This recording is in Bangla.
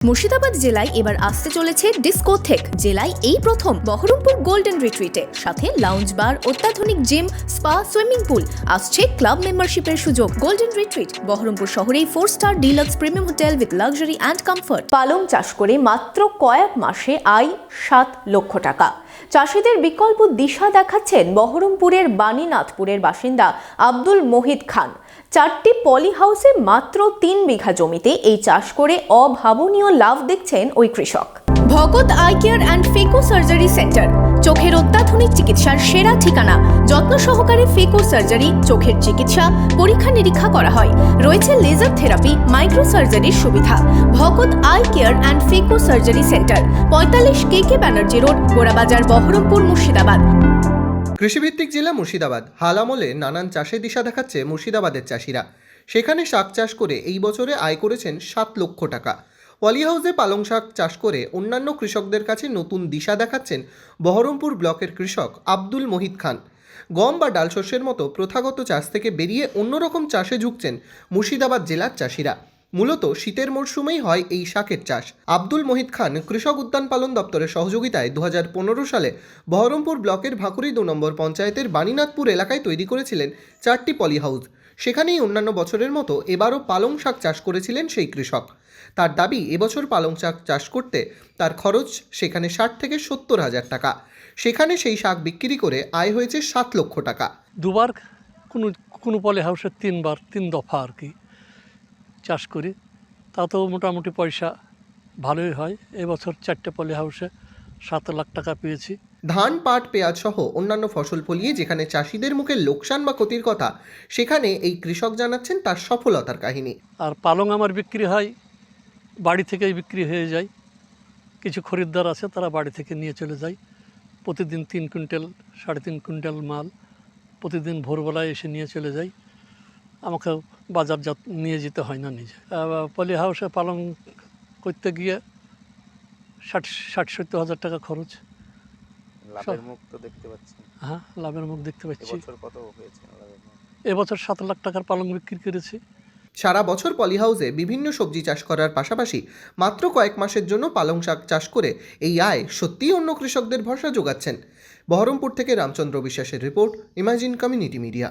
মুর্শিদাবাদ জেলায় এবার আসতে চলেছে ডিস্কোথেক। জেলায় এই প্রথম বহরমপুর গোল্ডেন রিট্রিটে, সাথে লাউঞ্জ বার, অত্যাধুনিক জিম, স্পা, সুইমিং পুল। আসছে ক্লাব মেম্বারশিপের সুযোগ। গোল্ডেন রিট্রিট বহরমপুর শহরেই 4 star deluxe premium hotel with luxury and comfort. পালং চাষ করে মাত্র কয়েক মাসে আয় 7 লক্ষ টাকা। চাষিদের বিকল্প দিশা দেখাচ্ছেন বহরমপুরের বাণীনাথপুরের বাসিন্দা আব্দুল মোহিত খান। 4টি পলি হাউসে মাত্র 3 বিঘা জমিতে এই চাষ করে অভাবনীয় লাভ দেখছেন ওই কৃষক। Bhagat eye care and phaco surgery centre, চোখের অত্যাধুনিক চিকিৎসার সেরা ঠিকানা। যত্ন সহকারে ফেকো সার্জারি, চোখের চিকিৎসা, পরীক্ষা নিরীক্ষা করা হয়। রয়েছে লেজার থেরাপি, মাইক্রো সার্জারির সুবিধা। Bhagat eye care and phaco surgery centre, 45 KK Banerjee road, Gorabazar, Baharampur, Murshidabad. কৃষিভিত্তিক জেলা মুর্শিদাবাদ। হাল আমলে নানান চাষে দিশা দেখাচ্ছে মুর্শিদাবাদের চাষিরা। সেখানে শাক চাষ করে এই বছরে আয় করেছেন 7 লক্ষ টাকা। পলি হাউসে পালং শাক চাষ করে অন্যান্য কৃষকদের কাছে নতুন দিশা দেখাচ্ছেন বহরমপুর ব্লকের কৃষক আব্দুল মোহিত খান। গম বা ডাল শস্যের মতো প্রথাগত চাষ থেকে বেরিয়ে অন্যরকম চাষে ঝুঁকছেন মুর্শিদাবাদ জেলার চাষিরা। মূলত শীতের মরশুমেই হয় এই শাকের চাষ। আব্দুল মোহিত খান কৃষক উদ্যান পালন দপ্তরের সহযোগিতায় 2015 সালে বহরমপুর ব্লকের ভাকুড়ি 2 নম্বর পঞ্চায়েতের বাণীনাথপুর এলাকায় তৈরি করেছিলেন 4টি পলি হাউস। সেখানেই অন্যান্য বছরের মতো এবারও পালং শাক চাষ করেছিলেন সেই কৃষক। তার দাবি, এবছর পালং শাক চাষ করতে তার খরচ সেখানে 60 থেকে 70 হাজার টাকা। সেখানে সেই শাক বিক্রি করে আয় হয়েছে 7 লক্ষ টাকা। দুবার কোনো পলি হাউসে 3 দফা আর কি চাষ করি, তাতেও মোটামুটি পয়সা ভালোই হয়। এবছর 4টে পলি হাউসে 7 লাখ টাকা পেয়েছি। ধান, পাট, পেঁয়াজ সহ অন্যান্য ফসল ফলিয়ে যেখানে চাষিদের মুখে লোকসান বা ক্ষতির কথা, সেখানে এই কৃষক জানাচ্ছেন তার সফলতার কাহিনী। আর পালং আমার বিক্রি হয়, বাড়ি থেকেই বিক্রি হয়ে যায়। কিছু খরিদ্দার আছে, তারা বাড়ি থেকে নিয়ে চলে যায়। প্রতিদিন 3 কুইন্টাল 3.5 কুইন্টাল মাল প্রতিদিন ভোরবেলায় এসে নিয়ে চলে যায়। আমাকে বাজারজাত নিয়ে যেতে হয় না নিজে। পলি হাউসে পালং করতে গিয়ে 60-70 হাজার টাকা খরচ। লাভের মুখ তো দেখতে পাচ্ছি। হ্যাঁ, লাভের মুখ দেখতে পাচ্ছি। এবছর কত হয়েছে লাভের মুখ? এবছর 7 লাখ টাকার পালং বিক্রি করেছি। সারা বছর পলি হাউসে বিভিন্ন সবজি চাষ করার পাশাপাশি মাত্র কয়েক মাসের জন্য পালং শাক চাষ করে এই আয় সত্যিই অন্য কৃষকদের ভরসা যোগাচ্ছেন। বহরমপুর থেকে রামচন্দ্র বিশ্বাসের রিপোর্ট, ইমাজিন কমিউনিটি মিডিয়া।